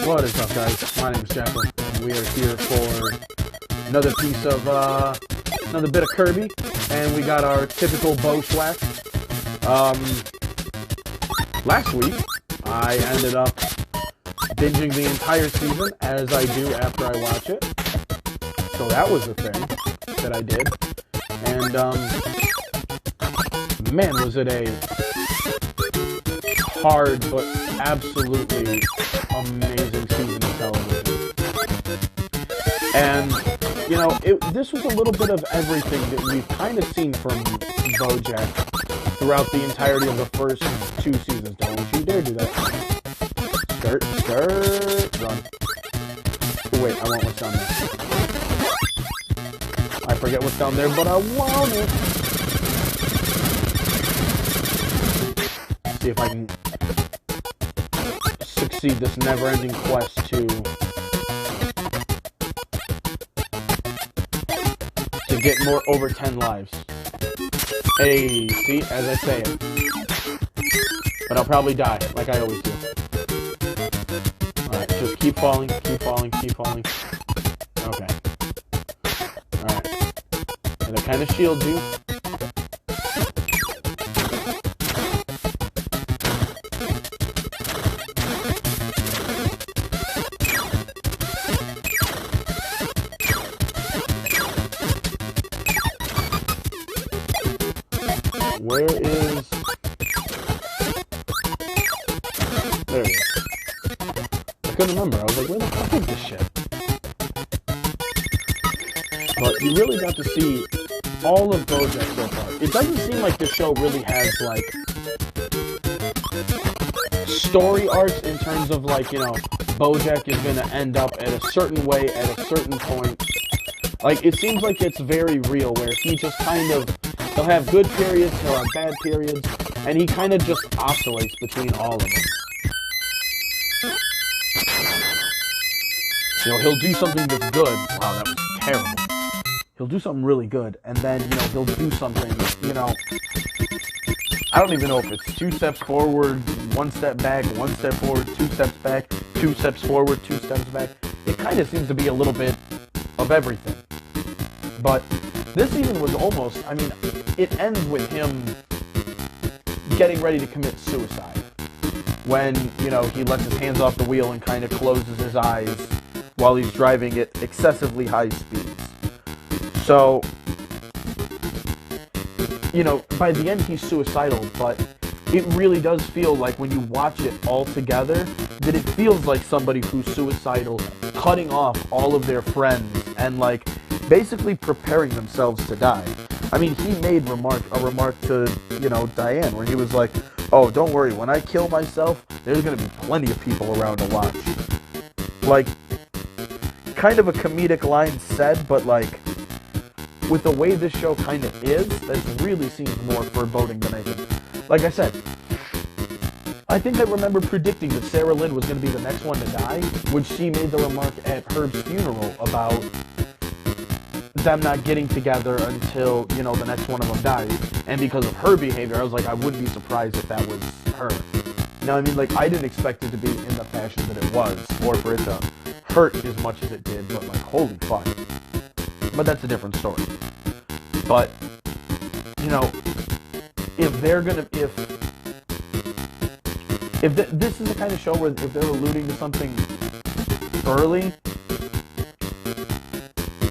What is up, guys? My name is Jackal, and we are here for another piece of, another bit of Kirby, and we got our typical Bojack. Last week, I ended up binging the entire season, as I do after I watch it. So that was the thing that I did. And, man, was it a hard but absolutely amazing season of television. And, you know, this was a little bit of everything that we've kind of seen from Bojack throughout the entirety of the first 2 seasons. Don't you dare do that. Skirt, run. Oh, wait, I want what's down there. I forget what's down there, but I want it. See if I can succeed this never-ending quest to get more over 10 lives. Hey, see, as I say it. But I'll probably die, like I always do. Alright, just keep falling, keep falling, keep falling. Okay. Alright. And it kind of shields you. Where is... There it is. I couldn't remember. I was like, where the fuck is this shit? But you really got to see all of Bojack so far. It doesn't seem like this show really has, like, story arcs in terms of, like, you know, Bojack is going to end up at a certain way at a certain point. Like, it seems like it's very real, where he just kind of... He'll have good periods, he'll have bad periods, and he kind of just oscillates between all of them. You know, he'll do something that's good. Wow, that was terrible. He'll do something really good, and then, you know, he'll do something, you know... I don't even know if it's 2 steps forward, 1 step back, 1 step forward, 2 steps back, 2 steps forward, 2 steps back. It kind of seems to be a little bit of everything. But this season was almost, I mean, it ends with him getting ready to commit suicide. When, you know, he lets his hands off the wheel and kind of closes his eyes while he's driving at excessively high speeds. So, you know, by the end he's suicidal, but it really does feel like when you watch it all together, that it feels like somebody who's suicidal, cutting off all of their friends and, like, basically preparing themselves to die. I mean, he made a remark to, you know, Diane, where he was like, oh, don't worry, when I kill myself, there's going to be plenty of people around to watch. Like, kind of a comedic line said, but, like, with the way this show kind of is, that really seems more foreboding than I think. Like I said, I think I remember predicting that Sarah Lynn was going to be the next one to die, when she made the remark at Herb's funeral about them not getting together until, you know, the next one of them dies. And because of her behavior, I was like, I wouldn't be surprised if that was her. You know what I mean? Like, I didn't expect it to be in the fashion that it was, or for it to hurt as much as it did, but, like, holy fuck. But that's a different story. But, you know, if they're gonna, this is the kind of show where if they're alluding to something early,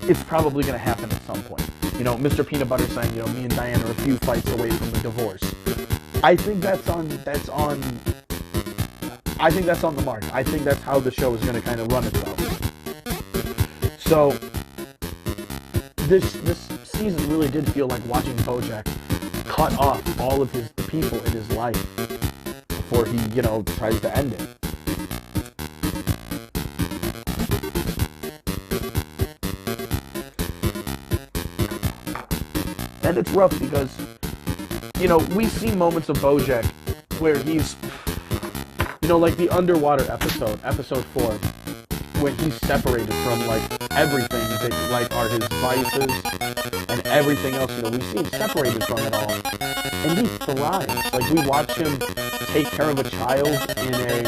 it's probably going to happen at some point. You know, Mr. Peanut Butter saying, you know, me and Diane are a few fights away from the divorce. I think that's on the mark. I think that's how the show is going to kind of run itself. So, this season really did feel like watching Bojack cut off all of the people in his life before he, you know, tries to end it. And it's rough because, you know, we see moments of Bojack where he's, you know, like the underwater episode 4, when he's separated from, like, everything that, like, are his vices and everything else. You know, we see him separated from it all. And he thrives. Like, we watch him take care of a child in a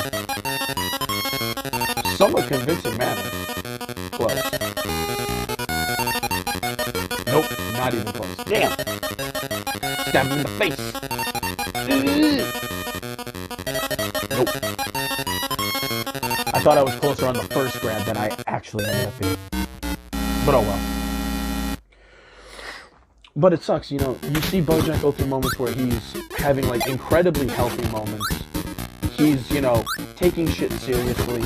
somewhat convincing manner. Close. Nope, not even close. Damn! Stab him in the face! Nope. I thought I was closer on the first grab than I actually ended up being. But oh well. But it sucks, you know, you see Bojack go through moments where he's having, like, incredibly healthy moments. He's, you know, taking shit seriously.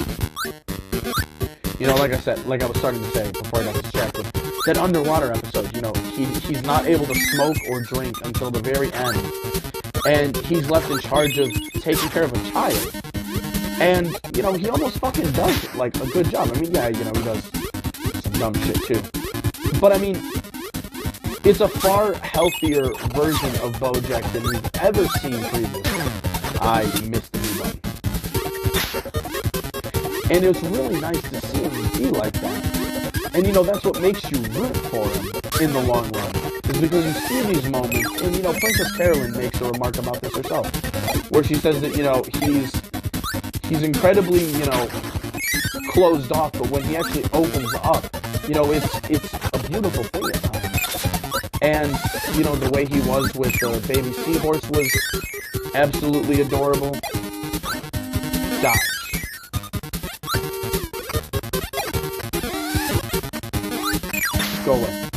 You know, like I said, like I was starting to say before I got distracted, that underwater episode, you know, he's not able to smoke or drink until the very end. And he's left in charge of taking care of a child. And, you know, he almost fucking does, like, a good job. I mean, yeah, you know, he does some dumb shit, too. But, I mean, it's a far healthier version of Bojack than we've ever seen previously. I missed the button. And it's really nice to see him be like that. And, you know, that's what makes you root for him in the long run. Is because you see these moments, and, you know, Princess Carolyn makes a remark about this herself, where she says that, you know, he's incredibly, you know, closed off, but when he actually opens up, you know, it's a beautiful thing at times. And, you know, the way he was with the baby seahorse was absolutely adorable. Dodge. Go away.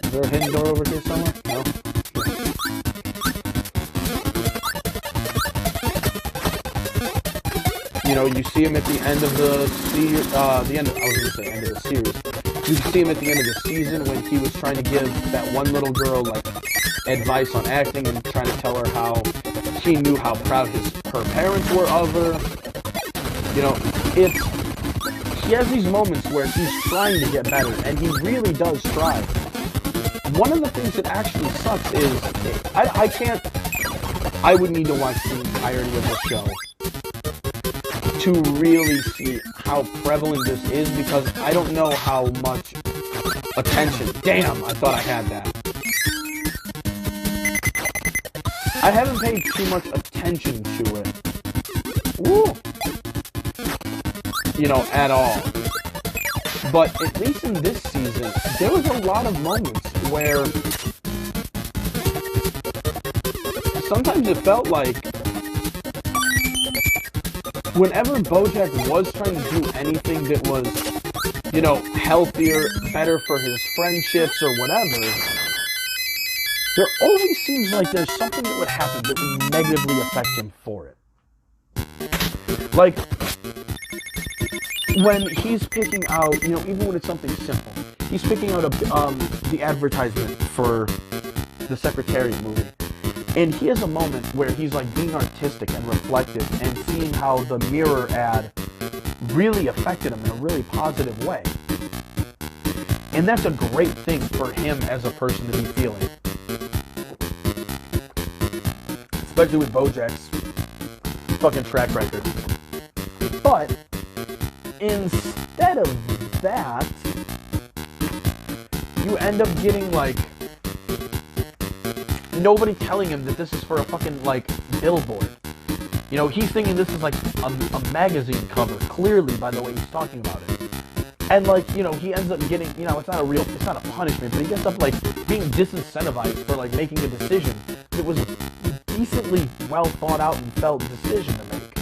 Is there a hidden door over here somewhere? No? You know, you see him at the end of the series, I was going to say end of the series. You see him at the end of the season when he was trying to give that one little girl, like, advice on acting and trying to tell her how he knew how proud her parents were of her. You know, he has these moments where he's trying to get better, and he really does try. One of the things that actually sucks is, I would need to watch the entirety of the show to really see how prevalent this is, because I don't know how much attention. Damn, I thought I had that. I haven't paid too much attention to it. Woo! You know, at all. But at least in this season, there was a lot of moments where sometimes it felt like whenever Bojack was trying to do anything that was, you know, healthier, better for his friendships or whatever, there always seems like there's something that would happen that would negatively affect him for it. Like, when he's picking out, you know, even when it's something simple, he's picking out the advertisement for the Secretariat movie. And he has a moment where he's, like, being artistic and reflective and seeing how the mirror ad really affected him in a really positive way. And that's a great thing for him as a person to be feeling. Especially with Bojack's fucking track record. But instead of that, you end up getting, like, nobody telling him that this is for a fucking, like, billboard. You know, he's thinking this is, like, a magazine cover, clearly, by the way he's talking about it. And, like, you know, he ends up getting, you know, it's not a punishment, but he gets up, like, being disincentivized for, like, making a decision that was a decently well thought out and felt decision to make.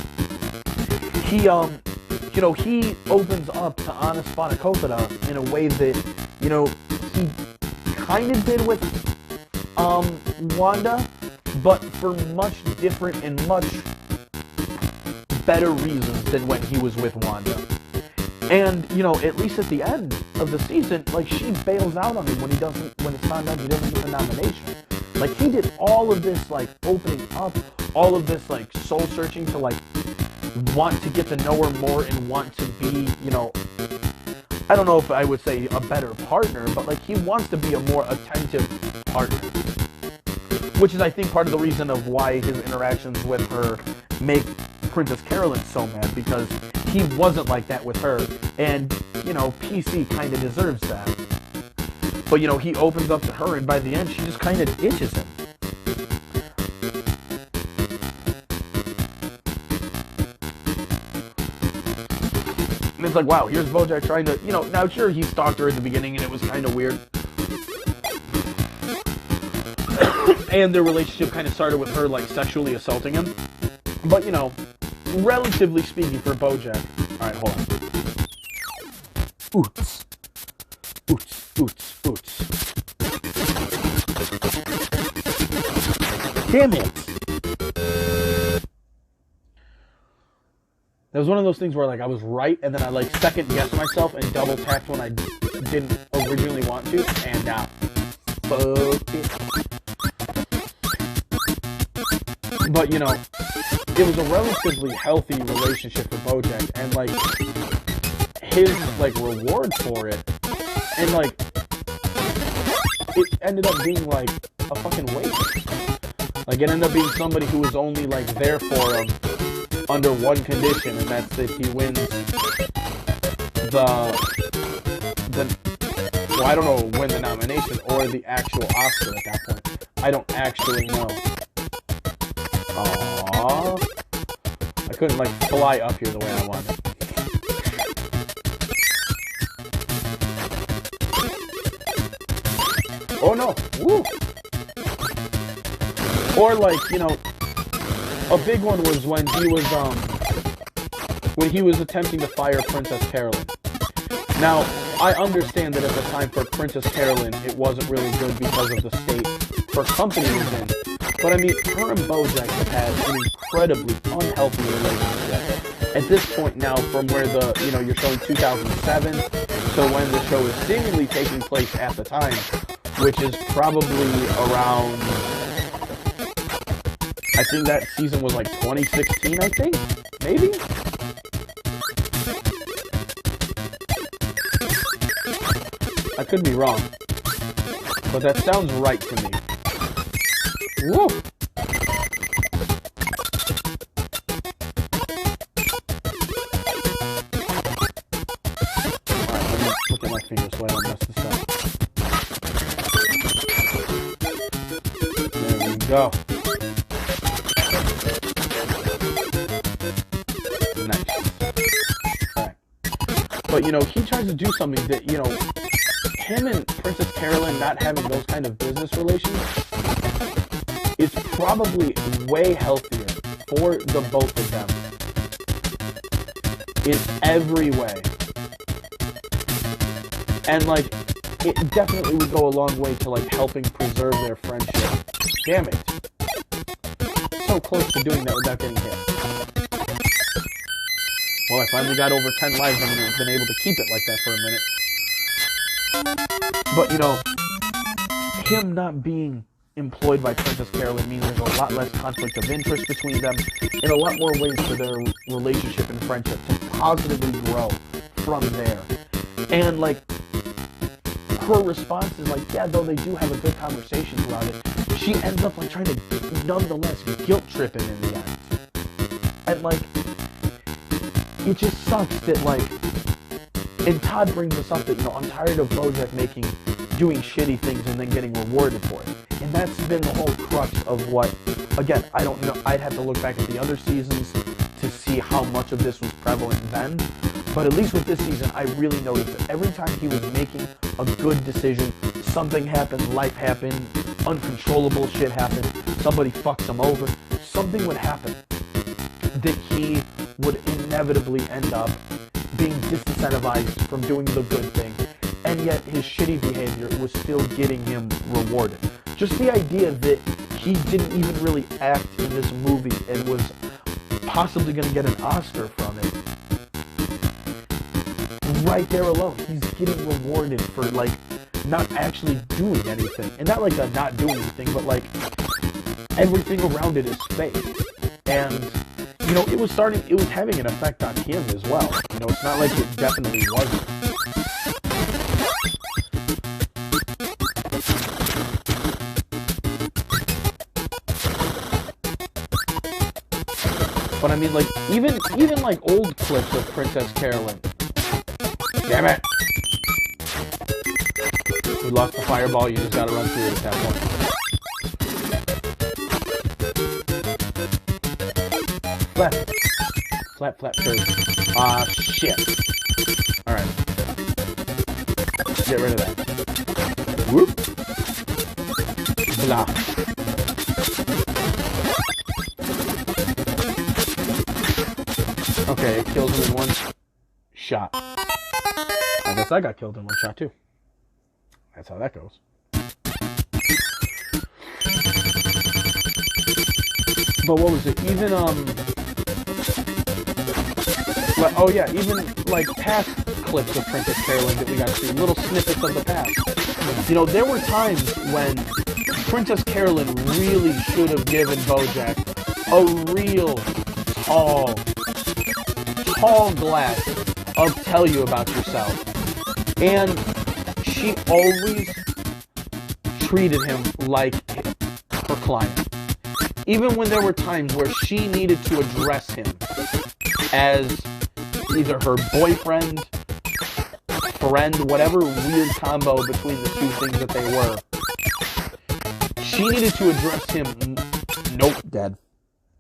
He, you know, he opens up to Anna Spanakopita in a way that, you know, he kind of did with Wanda, but for much different and much better reasons than when he was with Wanda. And, you know, at least at the end of the season, like, she bails out on him when it's found out he doesn't get the nomination. Like, he did all of this, like, opening up, all of this, like, soul searching to, like, want to get to know her more and want to be, you know, I don't know if I would say a better partner, but, like, he wants to be a more attentive partner. Which is, I think, part of the reason of why his interactions with her make Princess Carolyn so mad, because he wasn't like that with her, and, you know, PC kind of deserves that. But, you know, he opens up to her, and by the end, she just kind of ditches him. And it's like, wow, here's Bojack trying to, you know, now sure, he stalked her in the beginning and it was kind of weird. And their relationship kind of started with her, like, sexually assaulting him. But, you know, relatively speaking for Bojack. Alright, hold on. Oots. Oots, oots, oots. Damn it! That was one of those things where, like, I was right, and then I, like, second-guessed myself and double-tapped when I didn't originally want to, and now. Fuck it. But, you know, it was a relatively healthy relationship for Bojack, and, like, his, like, reward for it, and, like, it ended up being, like, a fucking waste. Like, it ended up being somebody who was only, like, there for him under one condition, and that's that he wins well, I don't know, win the nomination or the actual Oscar at that point. I don't actually know. Aww. I couldn't, like, fly up here the way I wanted. Oh no! Woo! Or, like, you know, a big one was when he was attempting to fire Princess Carolyn. Now, I understand that at the time for Princess Carolyn, it wasn't really good because of the state her company was in. But I mean, her and Bojack have had an incredibly unhealthy relationship. At this point now, from where you're showing 2007, so when the show is seemingly taking place at the time, which is probably around, I think that season was like 2016, I think? Maybe? I could be wrong. But that sounds right to me. Woo! Alright, let me look at my fingers so I don't mess this up. There we go. Nice. Alright. But, you know, he tries to do something that, you know, him and Princess Carolyn not having those kind of business relations is probably way healthier for the both of them in every way. And, like, it definitely would go a long way to, like, helping preserve their friendship. Damn it. So close to doing that without getting hit. Well, I finally got over 10 lives and I've been able to keep it like that for a minute. But, you know, him not being employed by Princess Carolyn means there's a lot less conflict of interest between them, and a lot more ways for their relationship and friendship to positively grow from there. And, like, her response is like, yeah, though they do have a good conversation throughout it, she ends up, like, trying to nonetheless guilt trip him in the end. And, like, it just sucks that, like, and Todd brings us up that, you know, I'm tired of Bojack doing shitty things and then getting rewarded for it. And that's been the whole crux of what, again, I don't know, I'd have to look back at the other seasons to see how much of this was prevalent then. But at least with this season, I really noticed that every time he was making a good decision, something happened, life happened, uncontrollable shit happened, somebody fucks him over, something would happen that he would inevitably end up being disincentivized from doing the good thing, and yet his shitty behavior was still getting him rewarded. Just the idea that he didn't even really act in this movie and was possibly going to get an Oscar from it. Right there alone, he's getting rewarded for, like, not actually doing anything. And not like a not doing anything, but, like, everything around it is fake. And, you know, it was having an effect on him as well. You know, it's not like it definitely wasn't. But I mean, like, even like old clips of Princess Carolyn. Damn it! We lost the fireball, you just gotta run through it at that point. Flap, flap, Kirby. Ah, shit. Alright. Get rid of that. Whoop. Blah. Okay, it kills him in one shot. I guess I got killed in one shot too. That's how that goes. But what was it? Even, like, oh yeah, even, like, past clips of Princess Carolyn that we got to see, little snippets of the past. You know, there were times when Princess Carolyn really should have given Bojack a real tall glass of tell you about yourself. And she always treated him like her client. Even when there were times where she needed to address him as either her boyfriend, friend, whatever weird combo between the two things that they were, she needed to address him. Nope, dead.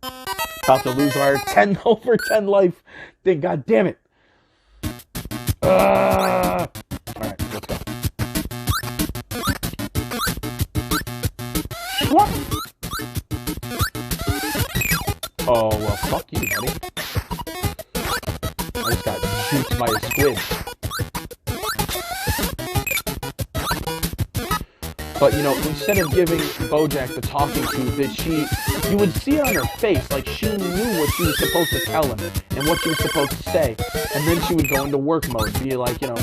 About to lose our 10 over 10 life thing. God damn it. Alright, let's go. What? Oh, well, fuck you, buddy. I just got juked by a squid. But, you know, instead of giving Bojack the talking to that you would see it on her face, like she knew what she was supposed to tell him and what she was supposed to say. And then she would go into work mode, be like, you know,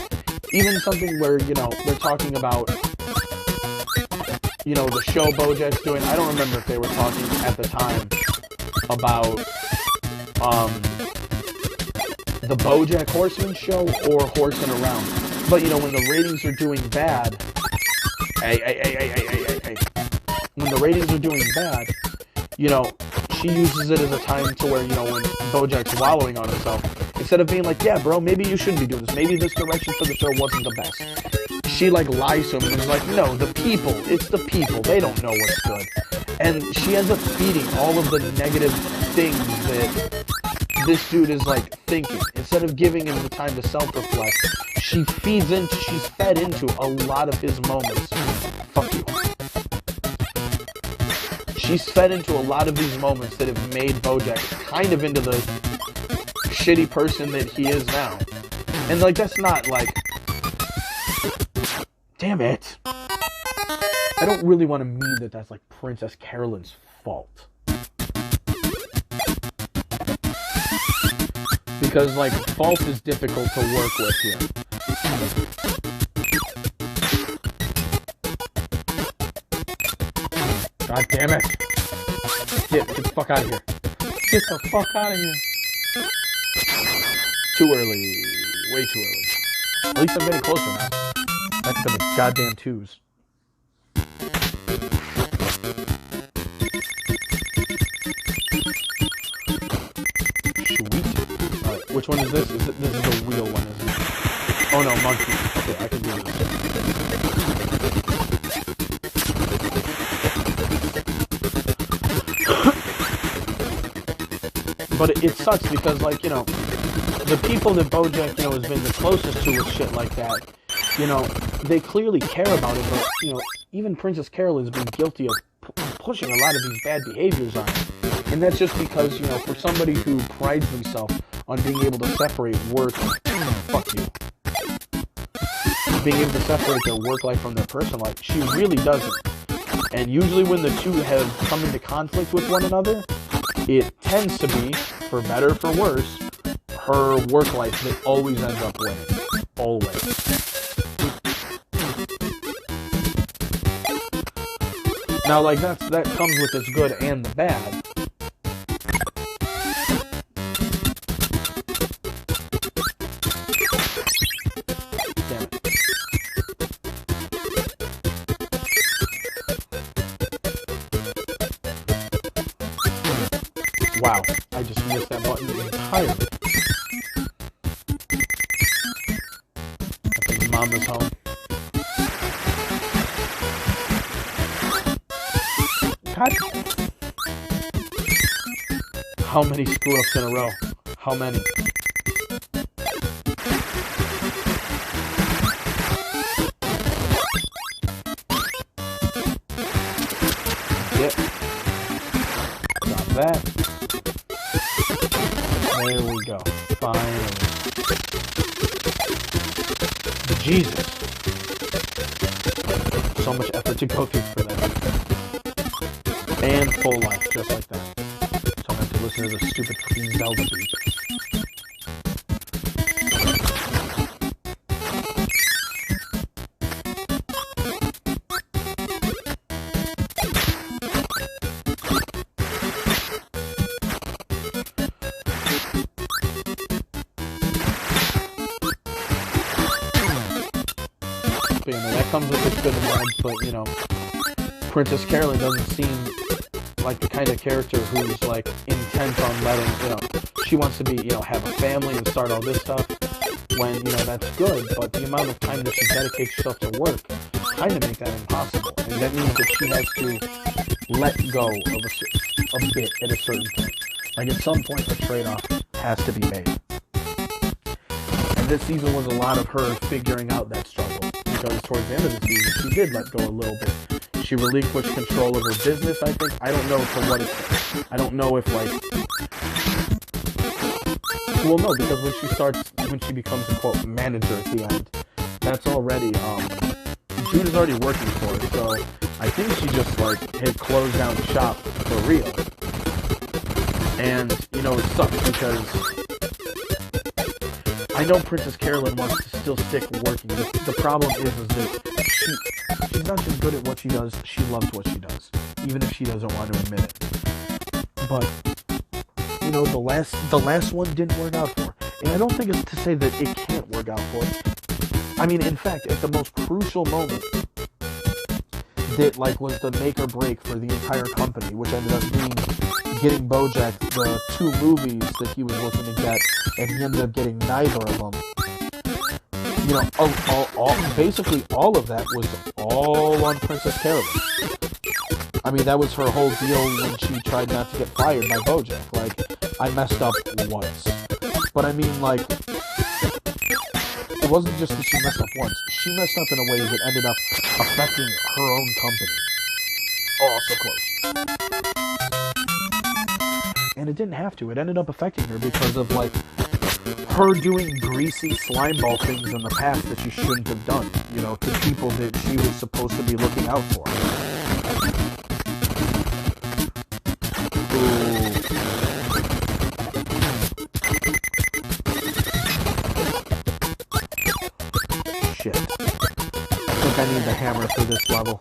even something where, you know, they're talking about, you know, the show Bojack's doing. I don't remember if they were talking at the time about, the Bojack Horseman show or Horsing Around. But, you know, when the ratings are doing bad, when the ratings are doing bad, you know, she uses it as a time to where, you know, when Bojack's wallowing on himself, instead of being like, yeah, bro, maybe you shouldn't be doing this. Maybe this direction for the show wasn't the best. She, like, lies to him and is like, no, the people. It's the people. They don't know what's good. And she ends up feeding all of the negative things that this dude is, like, thinking. Instead of giving him the time to self-reflect, she's fed into a lot of his moments. Fuck you. She's fed into a lot of these moments that have made Bojack kind of into the shitty person that he is now. And, like, that's not, like... Damn it. I don't really want to mean that that's, like, Princess Carolyn's fault. Because, like, fault is difficult to work with here. God damn it. Get the fuck out of here. Get the fuck out of here. Too early. Way too early. At least I'm getting closer now. Back to the goddamn twos. Sweet. Alright, which one is this? This is the wheel one, isn't it? Oh no, monkey. Okay, I can do this. But it sucks because, like, you know, the people that Bojack, you know, has been the closest to with shit like that, you know, they clearly care about it, but, you know, even Princess Carolyn has been guilty of pushing a lot of these bad behaviors on him. And that's just because, you know, for somebody who prides themselves on being able to separate work, fuck you, being able to separate their work life from their personal life, she really doesn't. And usually when the two have come into conflict with one another, it tends to be, for better or for worse, her work life that always ends up winning. Always. Now, like, that comes with the good and the bad. Damn it. Wow, I just missed that button entirely. I think Mom is home. God. How many screw-ups in a row? How many? Jesus. So much effort to go through for that. And full life, just like that. So I have to listen to the stupid fucking Zelda beat. But, you know, that comes with its good and bad, but, you know, Princess Carolyn doesn't seem like the kind of character who's, like, intent on letting, you know, she wants to be, you know, have a family and start all this stuff, when, you know, that's good, but the amount of time that she dedicates herself to work kind of make that impossible, and that means that she has to let go of a bit at a certain point. Like, at some point, a trade-off has to be made. And this season was a lot of her figuring out that struggle, because towards the end of the season, she did let go a little bit. She relinquished control of her business, I think. I don't know for what it's... I don't know if, like... Well, no, because when she becomes a, quote, manager at the end, that's already, Jude is already working for her, so I think she just, like, had closed down shop for real. And, you know, it sucks because I know Princess Carolyn wants to still stick working. The problem is that she's not just good at what she does, she loves what she does, even if she doesn't want to admit it. But, you know, the last one didn't work out for her. And I don't think it's to say that it can't work out for her. I mean, in fact, at the most crucial moment that, like, was the make or break for the entire company, which ended up being getting Bojack the 2 movies that he was looking to get, and he ended up getting neither of them. You know, basically all of that was all on Princess Carolyn. I mean, that was her whole deal when she tried not to get fired by Bojack. Like, I messed up once. But I mean, like, it wasn't just that she messed up once. She messed up in a way that ended up affecting her own company. Oh, so close. And it didn't have to. It ended up affecting her because of, like, her doing greasy slimeball things in the past that she shouldn't have done, you know, to people that she was supposed to be looking out for. Ooh. Shit. I think I need the hammer for this level.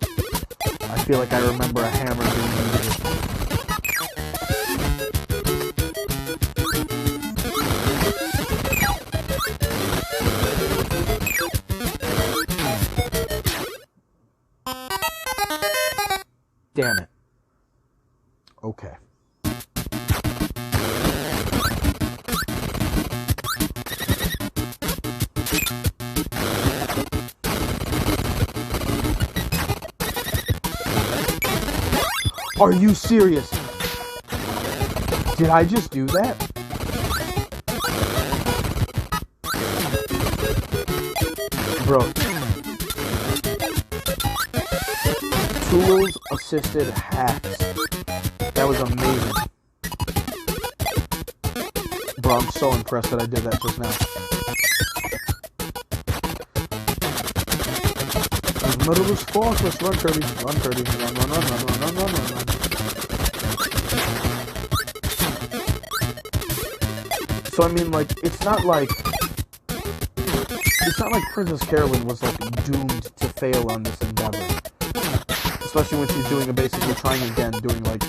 I feel like I remember a hammer being needed. Damn it. Okay. Are you serious? Did I just do that? Bro. Tools assisted hacks. That was amazing. Bro, I'm so impressed that I did that just now. Murderous fortress. Run, Kirby. Run, Kirby. Run, run, run, run, run, run, run, run, run. So, I mean, like, it's not like Princess Carolyn was, like, doomed to fail on this endeavor. Especially when she's doing basically trying again, doing, like,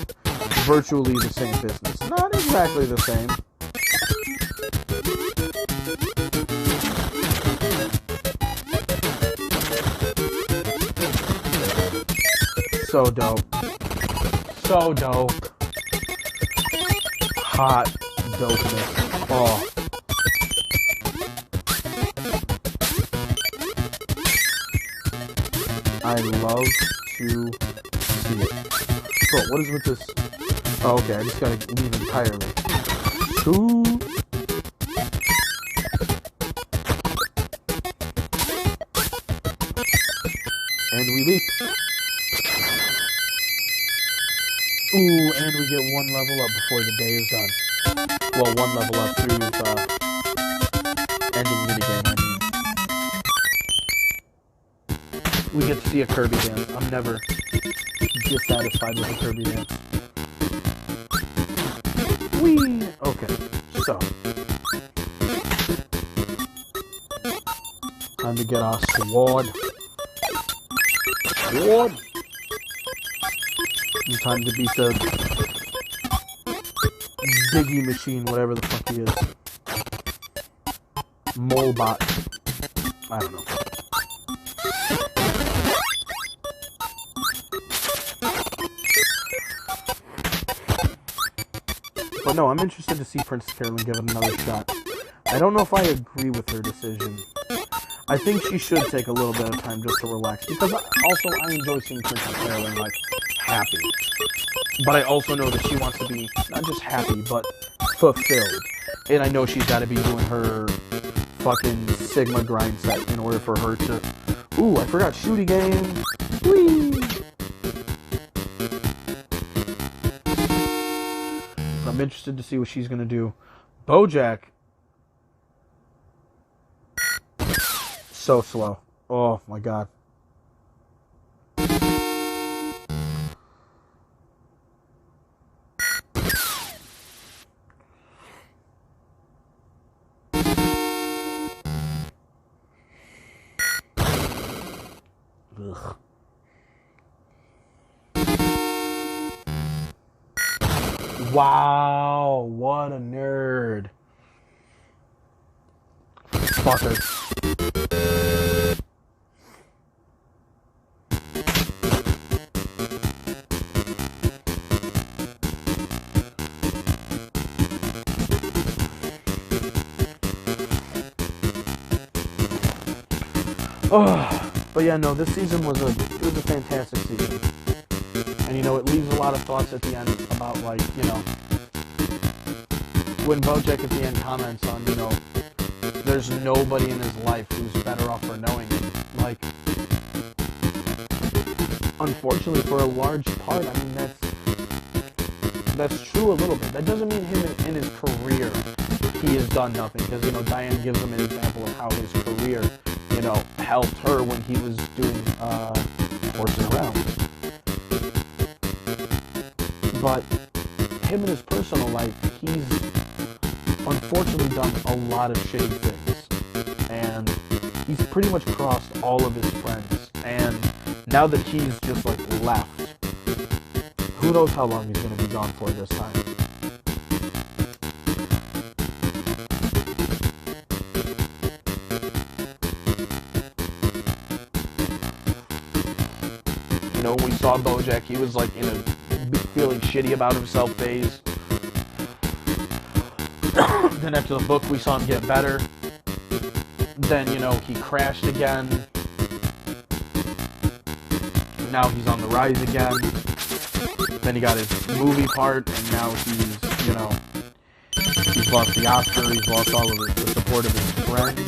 virtually the same business. Not exactly the same. So dope. So dope. Hot dopeness. Oh. I love to see it. So, what is with this? Oh, okay, I just gotta leave entirely. Two. And we leap. Ooh, and we get 1 level up before the day is done. Well, 1 level up through ending minigame, I mean. we get to see a Kirby dance. I'm never dissatisfied with a Kirby dance. Whee! Okay, so. Time to get our sword. Sword! And time to beat the Diggy machine, whatever the fuck he is. Molebot. I don't know. But no, I'm interested to see Princess Carolyn give it another shot. I don't know if I agree with her decision. I think she should take a little bit of time just to relax. Because also, I enjoy seeing Princess Carolyn, like, happy. But I also know that she wants to be, not just happy, but fulfilled. And I know she's got to be doing her fucking Sigma grind set in order for her to... Ooh, I forgot shooty game. Whee! I'm interested to see what she's going to do. Bojack. So slow. Oh, my God. Ugh. Wow, what a nerd. Fucker. Oh, but yeah, no, this season was a fantastic season. And, you know, it leaves a lot of thoughts at the end about, like, you know, when Bojack at the end comments on, you know, there's nobody in his life who's better off for knowing him. Like, unfortunately, for a large part, I mean, that's true a little bit. That doesn't mean him in his career, he has done nothing. Because, you know, Diane gives him an example of how his career, you know, helped her when he was doing Horsing Around. But him in his personal life, he's unfortunately done a lot of shitty things. And he's pretty much crossed all of his friends. And now that he's just, like, left, who knows how long he's going to be gone for this time. You know, when we saw Bojack, he was, like, in a feeling shitty about himself phase. Then after the book, we saw him get better. Then, you know, he crashed again. Now he's on the rise again. Then he got his movie part, and now he's, you know, he's lost the Oscar, he's lost all of the support of his friends.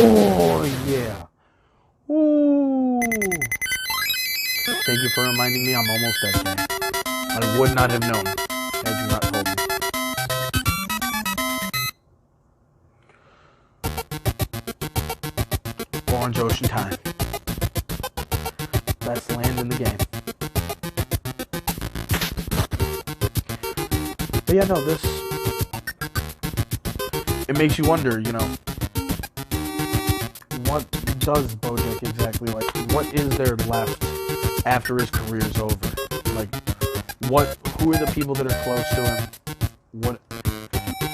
Oh, yeah. Ooh. Thank you for reminding me I'm almost dead, man. I would not have known had you not told me. Orange Ocean time. Best land in the game. But yeah, no, this... It makes you wonder, you know, what does Bojack exactly like? What is there left after his career's over? Like, who are the people that are close to him?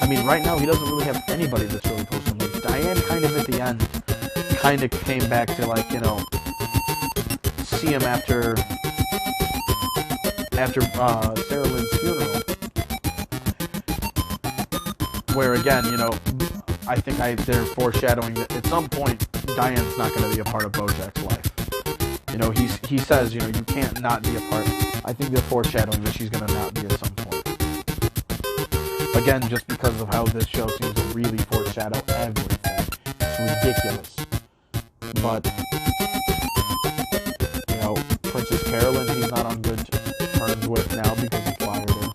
I mean, right now he doesn't really have anybody that's really close to him. Like, Diane kind of at the end kind of came back to, like, you know, see him after Sarah Lynn's funeral. Where, again, you know, I think they're foreshadowing that at some point Diane's not going to be a part of Bojack's life. You know, he says, you know, you can't not be a part. I think they're foreshadowing that she's going to not be at some point. Again, just because of how this show seems to really foreshadow everything. It's ridiculous. But, you know, Princess Carolyn, he's not on good terms with now because he fired her.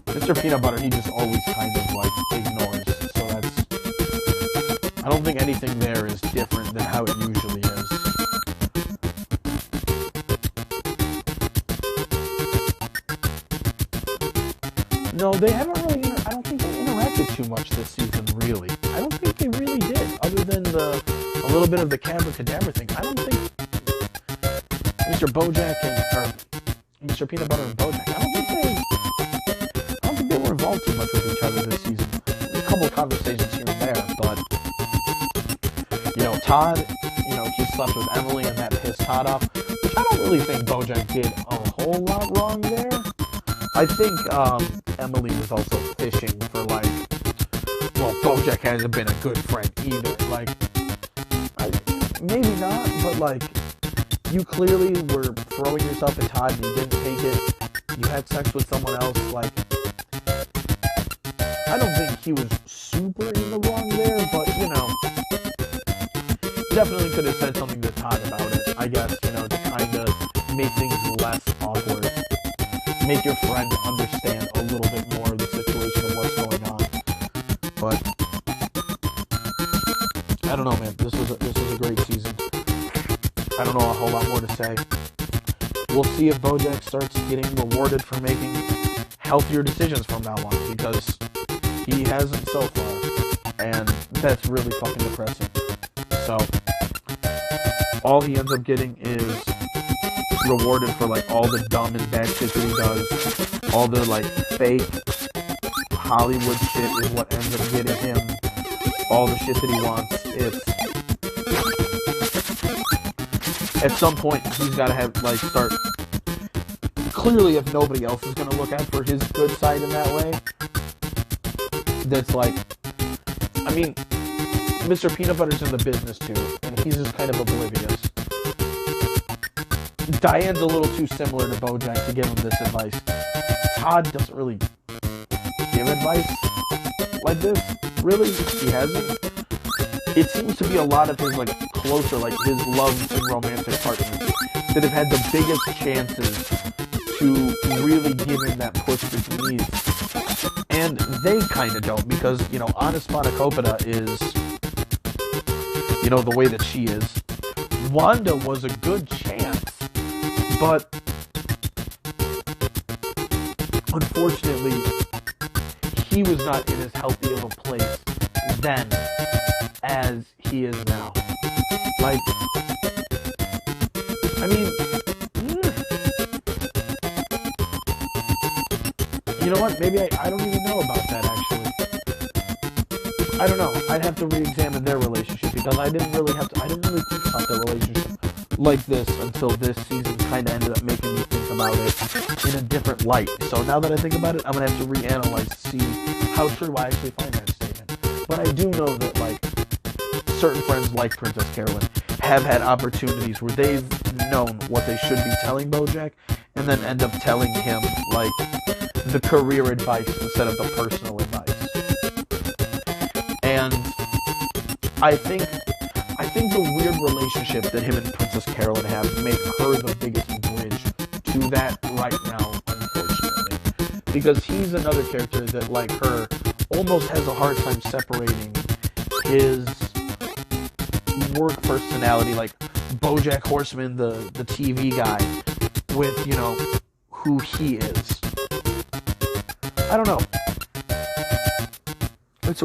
Mr. Peanut Butter, he just always kind of, like, ignores. So that's... I don't think anything there is different than how it usually is. No, they haven't really... I don't think they interacted too much this season, really. I don't think they really did, other than a little bit of the Cadabra thing. I don't think Mr. Bojack or Mr. Peanut Butter and Bojack, I don't think they were involved too much with each other this season. A couple of conversations here and there, but, you know, Todd, you know, he slept with Emily and that pissed Todd off, which I don't really think Bojack did a whole lot wrong there. I think Emily was also fishing for, like, well, Bojack hasn't been a good friend either. Like, maybe not, but, like, you clearly were throwing yourself at Todd and you didn't take it. You had sex with someone else. Like, I don't think he was super in the wrong there, but, you know, definitely could have said something to Todd about it, I guess, you know, to kind of make things less awkward. Make your friend understand a little bit more of the situation and what's going on. But I don't know, man. This was a great season. I don't know a whole lot more to say. We'll see if Bojack starts getting rewarded for making healthier decisions from now on, because he hasn't so far, and that's really fucking depressing. So all he ends up getting is rewarded for, like, all the dumb and bad shit that he does. All the, like, fake Hollywood shit is what ends up getting him all the shit that he wants. It's... At some point, he's got to have, like, start... Clearly, if nobody else is going to look out for his good side in that way, that's, like... I mean, Mr. Peanut Butter's in the business, too, and he's just kind of oblivious. Diane's a little too similar to Bojack to give him this advice. Todd doesn't really give advice like this. Really, he hasn't. It seems to be a lot of his, like, closer, like, his love and romantic partners that have had the biggest chances to really give him that push that he needs. And they kind of don't, because, you know, Honest Spanakopita is, you know, the way that she is. Wanda was a good chance, but unfortunately, he was not in as healthy of a place then as he is now. Like, I mean, you know what? Maybe I don't even know about that, actually. I don't know. I'd have to re-examine their relationship, because I didn't really think about their relationship like this until this season kind of ended up making me think about it in a different light. So now that I think about it, I'm going to have to reanalyze to see how true I actually find that statement. But I do know that, like, certain friends like Princess Carolyn have had opportunities where they've known what they should be telling Bojack, and then end up telling him, like, the career advice instead of the personal advice. And I think the weird relationship that him and Princess Carolyn have make her the biggest bridge to that right now, unfortunately. Because he's another character that, like her, almost has a hard time separating his work personality, like Bojack Horseman, the TV guy, with, you know, who he is. I don't know. It's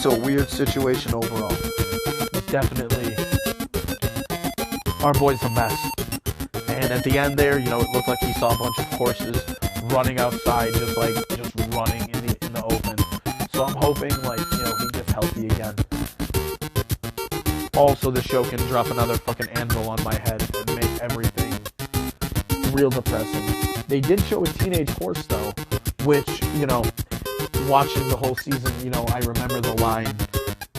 a weird situation overall. Definitely, our boy's a mess. And at the end there, you know, it looked like he saw a bunch of horses running outside, just running So I'm hoping, like, you know, he gets healthy again. Also, the show can drop another fucking anvil on my head and make everything real depressing. They did show a teenage horse, though, which, you know, watching the whole season, you know, I remember the line,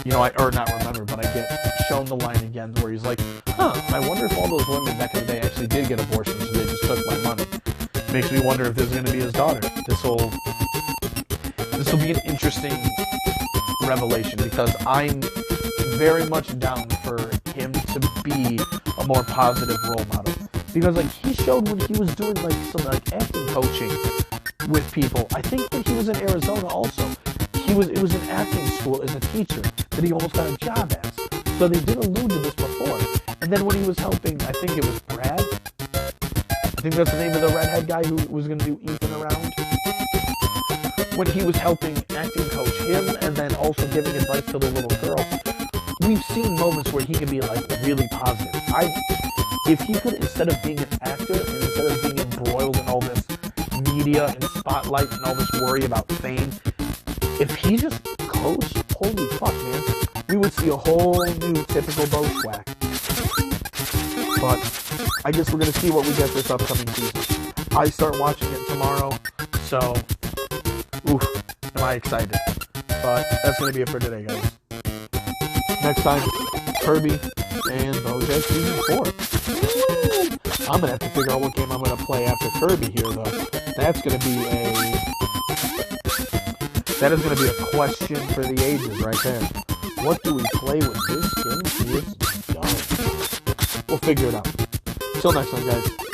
you know, or not remember, but I get shown the line again where he's like, huh, I wonder if all those women back in the day actually did get abortions, so they just took my money. Makes me wonder if this is going to be his daughter. This will be an interesting revelation, because I'm very much down for him to be a more positive role model. Because, like, he showed when he was doing, like, some, like, acting coaching with people. I think when he was in Arizona also, it was an acting school as a teacher that he almost got a job at. So they did allude to this before. And then when he was helping, I think it was Brad. I think that's the name of the redhead guy who was going to do Ethan around. When he was helping acting coach him and then also giving advice to the little girl, we've seen moments where he can be, like, really positive. If he could, instead of being an actor and instead of being embroiled in all this media and spotlight and all this worry about fame, if he just coached, holy fuck, man, we would see a whole new typical Bojack. But I guess we're going to see what we get this upcoming season. I start watching it tomorrow, so, oof, am I excited. But that's going to be it for today, guys. Next time, Kirby and Bojack Season 4. I'm going to have to figure out what game I'm going to play after Kirby here, though. That is going to be a question for the ages right there. What do we play with this game? He is done. We'll figure it out. Till next time, guys.